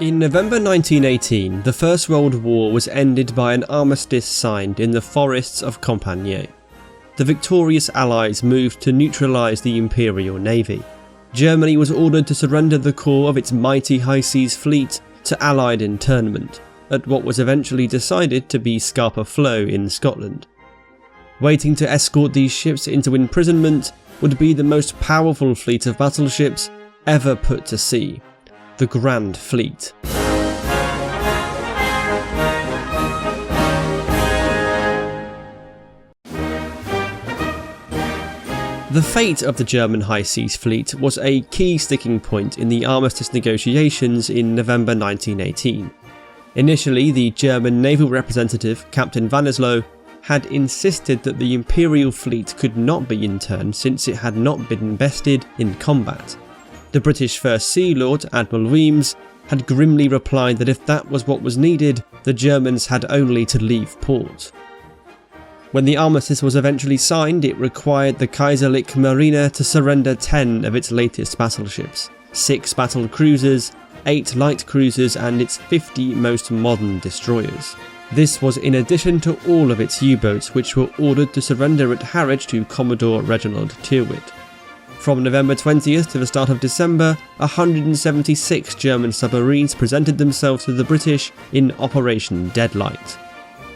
In November 1918, the First World War was ended by an armistice signed in the forests of Compiègne. The victorious Allies moved to neutralise the Imperial Navy. Germany was ordered to surrender the core of its mighty high seas fleet to Allied internment, at what was eventually decided to be Scapa Flow in Scotland. Waiting to escort these ships into imprisonment would be the most powerful fleet of battleships ever put to sea, the Grand Fleet. The fate of the German High Seas Fleet was a key sticking point in the armistice negotiations in November 1918. Initially, the German naval representative, Captain Vannersloh, had insisted that the Imperial fleet could not be interned since it had not been invested in combat. The British First Sea Lord, Admiral Weems, had grimly replied that if that was what was needed, the Germans had only to leave port. When the armistice was eventually signed, it required the Kaiserlicher Marine to surrender 10 of its latest battleships, 6 battle cruisers, 8 light cruisers and its 50 most modern destroyers. This was in addition to all of its U-boats, which were ordered to surrender at Harwich to Commodore Reginald Tyrwhitt. From November 20th to the start of December, 176 German submarines presented themselves to the British in Operation Deadlight.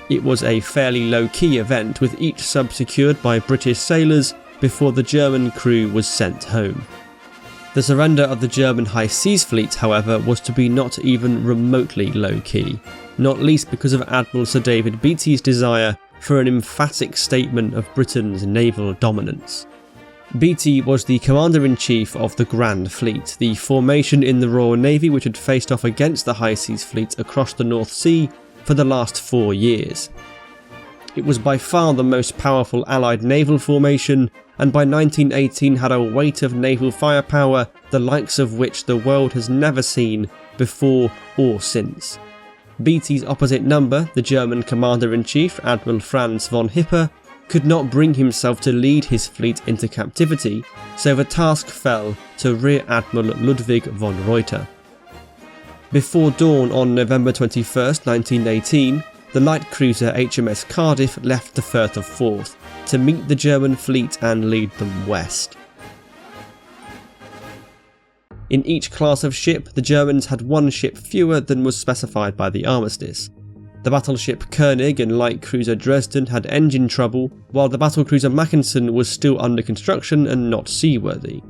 It was a fairly low-key event, with each sub secured by British sailors before the German crew was sent home. The surrender of the German High Seas Fleet, however, was to be not even remotely low-key, not least because of Admiral Sir David Beattie's desire for an emphatic statement of Britain's naval dominance. Beattie was the Commander-in-Chief of the Grand Fleet, the formation in the Royal Navy which had faced off against the High Seas Fleet across the North Sea for the last 4 years. It was by far the most powerful Allied naval formation, and by 1918 had a weight of naval firepower the likes of which the world has never seen before or since. Beattie's opposite number, the German Commander-in-Chief Admiral Franz von Hipper, could not bring himself to lead his fleet into captivity, so the task fell to Rear Admiral Ludwig von Reuter. Before dawn on November 21st, 1918, the light cruiser HMS Cardiff left the Firth of Forth to meet the German fleet and lead them west. In each class of ship, the Germans had 1 ship fewer than was specified by the armistice. The battleship König and light cruiser Dresden had engine trouble, while the battlecruiser Mackensen was still under construction and not seaworthy.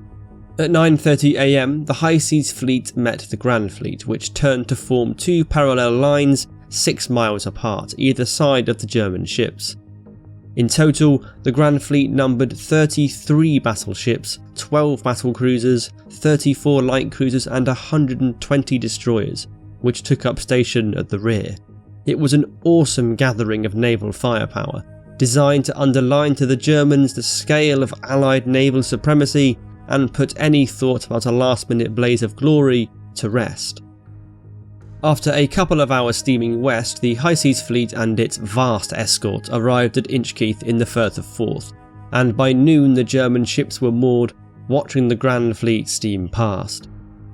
At 9:30 am, the High Seas Fleet met the Grand Fleet, which turned to form 2 parallel lines 6 miles apart, either side of the German ships. In total, the Grand Fleet numbered 33 battleships, 12 battlecruisers, 34 light cruisers and 120 destroyers, which took up station at the rear. It was an awesome gathering of naval firepower, designed to underline to the Germans the scale of Allied naval supremacy and put any thought about a last-minute blaze of glory to rest. After a couple of hours steaming west, the High Seas Fleet and its vast escort arrived at Inchkeith in the Firth of Forth, and by noon the German ships were moored, watching the Grand Fleet steam past.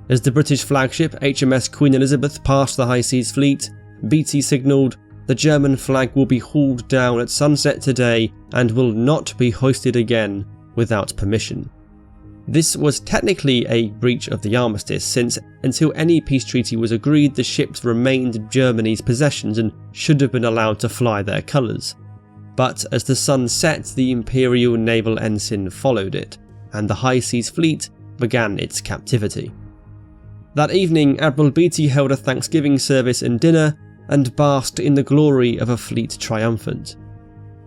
As the British flagship HMS Queen Elizabeth passed the High Seas Fleet, Beattie signalled, "The German flag will be hauled down at sunset today and will not be hoisted again without permission." This was technically a breach of the armistice, since until any peace treaty was agreed, the ships remained Germany's possessions and should have been allowed to fly their colours. But as the sun set, the Imperial naval ensign followed it, and the High Seas Fleet began its captivity. That evening, Admiral Beattie held a Thanksgiving service and dinner, and basked in the glory of a fleet triumphant.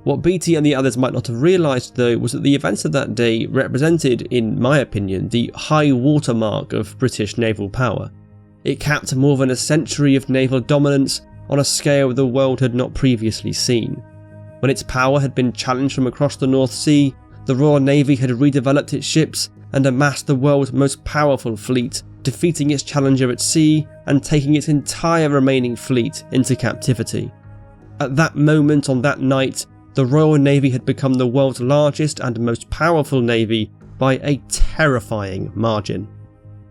What Beattie and the others might not have realised, though, was that the events of that day represented, in my opinion, the high watermark of British naval power. It capped more than a century of naval dominance on a scale the world had not previously seen. When its power had been challenged from across the North Sea, the Royal Navy had redeveloped its ships and amassed the world's most powerful fleet, defeating its challenger at sea and taking its entire remaining fleet into captivity. At that moment on that night, the Royal Navy had become the world's largest and most powerful navy by a terrifying margin.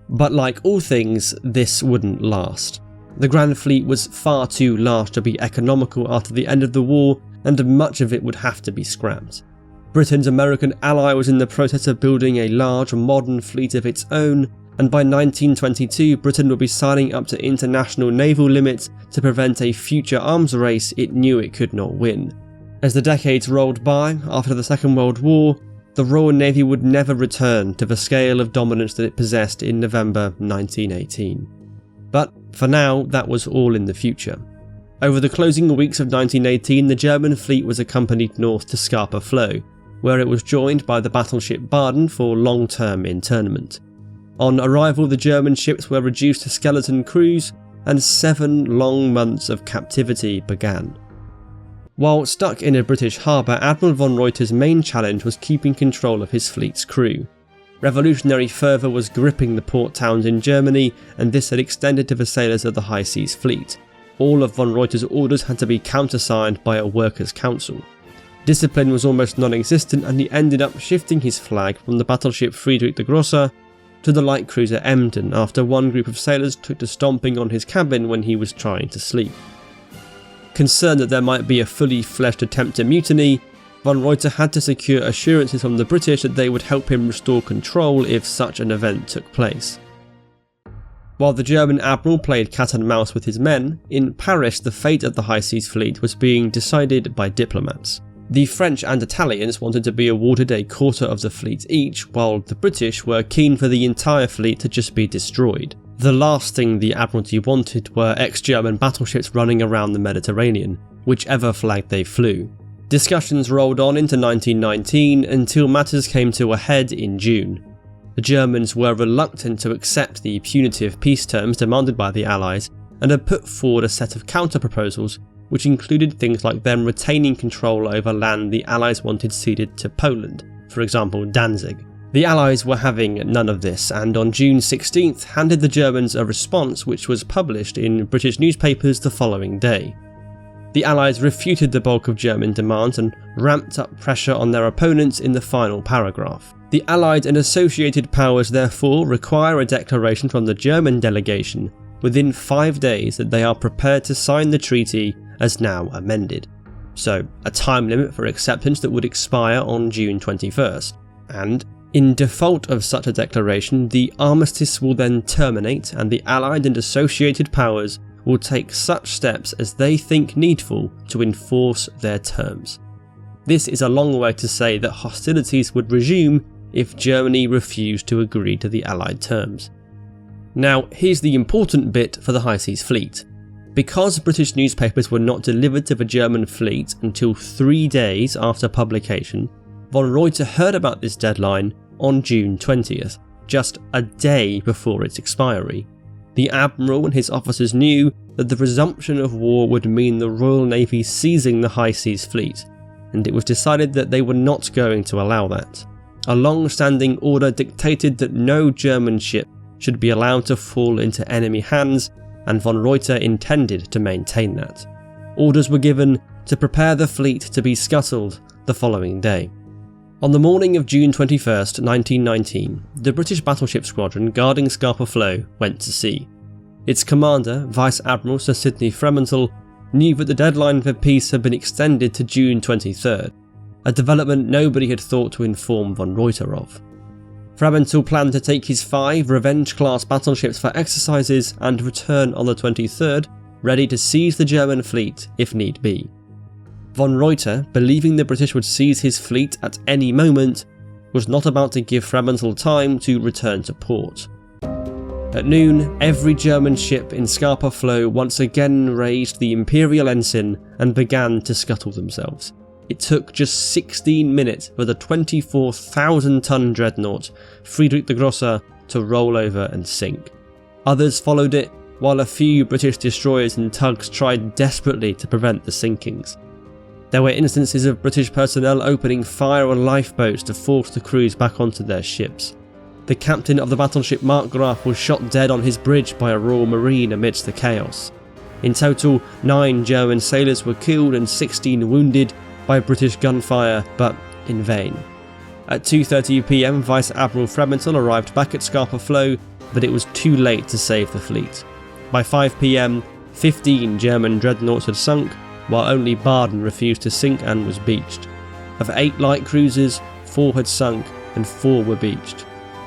But like all things, this wouldn't last. The Grand Fleet was far too large to be economical after the end of the war, and much of it would have to be scrapped. Britain's American ally was in the process of building a large, modern fleet of its own, and by 1922 Britain would be signing up to international naval limits to prevent a future arms race it knew it could not win. As the decades rolled by, after the Second World War, the Royal Navy would never return to the scale of dominance that it possessed in November 1918. But for now, that was all in the future. Over the closing weeks of 1918, the German fleet was accompanied north to Scapa Flow, where it was joined by the battleship Baden for long-term internment. On arrival, the German ships were reduced to skeleton crews, and 7 long months of captivity began. While stuck in a British harbour, Admiral von Reuter's main challenge was keeping control of his fleet's crew. Revolutionary fervour was gripping the port towns in Germany, and this had extended to the sailors of the High Seas Fleet. All of von Reuter's orders had to be countersigned by a workers' council. Discipline was almost non-existent, and he ended up shifting his flag from the battleship Friedrich der Grosse to the light cruiser Emden after one group of sailors took to stomping on his cabin when he was trying to sleep. Concerned that there might be a fully fledged attempt at mutiny, von Reuter had to secure assurances from the British that they would help him restore control if such an event took place. While the German admiral played cat and mouse with his men, in Paris the fate of the High Seas Fleet was being decided by diplomats. The French and Italians wanted to be awarded a quarter of the fleet each, while the British were keen for the entire fleet to just be destroyed. The last thing the Admiralty wanted were ex-German battleships running around the Mediterranean, whichever flag they flew. Discussions rolled on into 1919 until matters came to a head in June. The Germans were reluctant to accept the punitive peace terms demanded by the Allies, and had put forward a set of counter-proposals which included things like them retaining control over land the Allies wanted ceded to Poland, for example Danzig. The Allies were having none of this, and on June 16th handed the Germans a response which was published in British newspapers the following day. The Allies refuted the bulk of German demands and ramped up pressure on their opponents in the final paragraph. The Allied and associated powers therefore require a declaration from the German delegation within 5 days that they are prepared to sign the treaty as now amended. So, a time limit for acceptance that would expire on June 21st. And, in default of such a declaration, the armistice will then terminate and the Allied and associated powers will take such steps as they think needful to enforce their terms. This is a long way to say that hostilities would resume if Germany refused to agree to the Allied terms. Now, here's the important bit for the High Seas Fleet. Because British newspapers were not delivered to the German fleet until 3 days after publication, von Reuter heard about this deadline on June 20th, just a day before its expiry. The Admiral and his officers knew that the resumption of war would mean the Royal Navy seizing the High Seas Fleet, and it was decided that they were not going to allow that. A long-standing order dictated that no German ship should be allowed to fall into enemy hands, and von Reuter intended to maintain that. Orders were given to prepare the fleet to be scuttled the following day. On the morning of June 21st, 1919, the British battleship squadron guarding Scapa Flow went to sea. Its commander, Vice Admiral Sir Sidney Fremantle, knew that the deadline for peace had been extended to June 23rd, a development nobody had thought to inform von Reuter of. Fremantle planned to take his 5 Revenge-class battleships for exercises and return on the 23rd, ready to seize the German fleet if need be. Von Reuter, believing the British would seize his fleet at any moment, was not about to give Fremantle time to return to port. At noon, every German ship in Scapa Flow once again raised the Imperial ensign and began to scuttle themselves. It took just 16 minutes for the 24,000-ton dreadnought Friedrich der Grosse to roll over and sink. Others followed it, while a few British destroyers and tugs tried desperately to prevent the sinkings. There were instances of British personnel opening fire on lifeboats to force the crews back onto their ships. The captain of the battleship Markgraf was shot dead on his bridge by a Royal Marine amidst the chaos. In total, 9 German sailors were killed and 16 wounded by British gunfire, but in vain. At 2:30 PM, Vice Admiral Fremantle arrived back at Scapa Flow, but it was too late to save the fleet. By 5 PM, 15 German dreadnoughts had sunk, while only Baden refused to sink and was beached. Of 8 light cruisers, 4 had sunk and 4 were beached.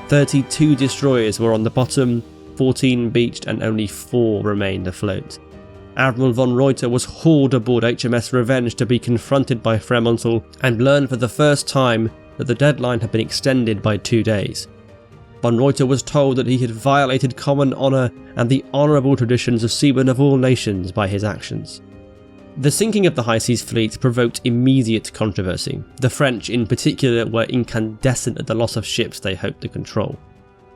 32 destroyers were on the bottom, 14 beached and only 4 remained afloat. Admiral von Reuter was hauled aboard HMS Revenge to be confronted by Fremantle and learned for the first time that the deadline had been extended by 2 days. Von Reuter was told that he had violated common honour and the honourable traditions of seamen of all nations by his actions. The sinking of the High Seas Fleet provoked immediate controversy. The French in particular were incandescent at the loss of ships they hoped to control.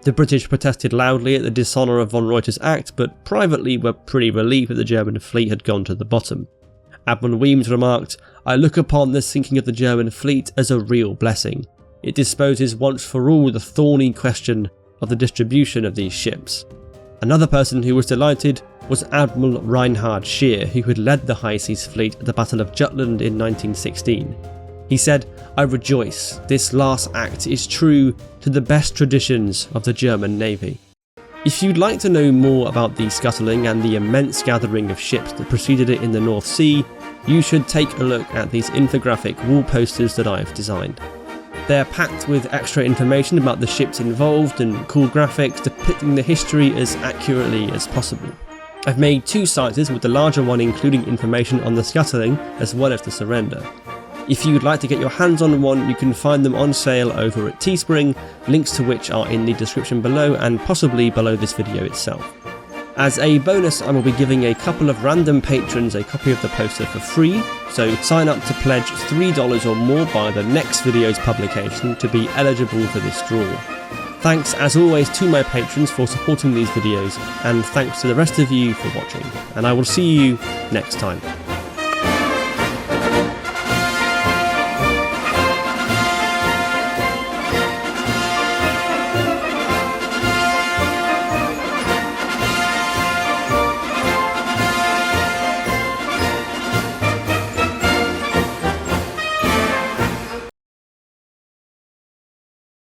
The British protested loudly at the dishonour of von Reuter's act, but privately were pretty relieved that the German fleet had gone to the bottom. Admiral Weems remarked, "I look upon the sinking of the German fleet as a real blessing. It disposes once for all the thorny question of the distribution of these ships." Another person who was delighted was Admiral Reinhard Scheer, who had led the High Seas Fleet at the Battle of Jutland in 1916. He said, "I rejoice, this last act is true to the best traditions of the German Navy." If you'd like to know more about the scuttling and the immense gathering of ships that preceded it in the North Sea, you should take a look at these infographic wall posters that I've designed. They're packed with extra information about the ships involved and cool graphics depicting the history as accurately as possible. I've made 2 sizes, with the larger one including information on the scuttling as well as the surrender. If you'd like to get your hands on one, you can find them on sale over at Teespring, links to which are in the description below and possibly below this video itself. As a bonus, I will be giving a couple of random patrons a copy of the poster for free, so sign up to pledge $3 or more by the next video's publication to be eligible for this draw. Thanks as always to my patrons for supporting these videos, and thanks to the rest of you for watching, and I will see you next time.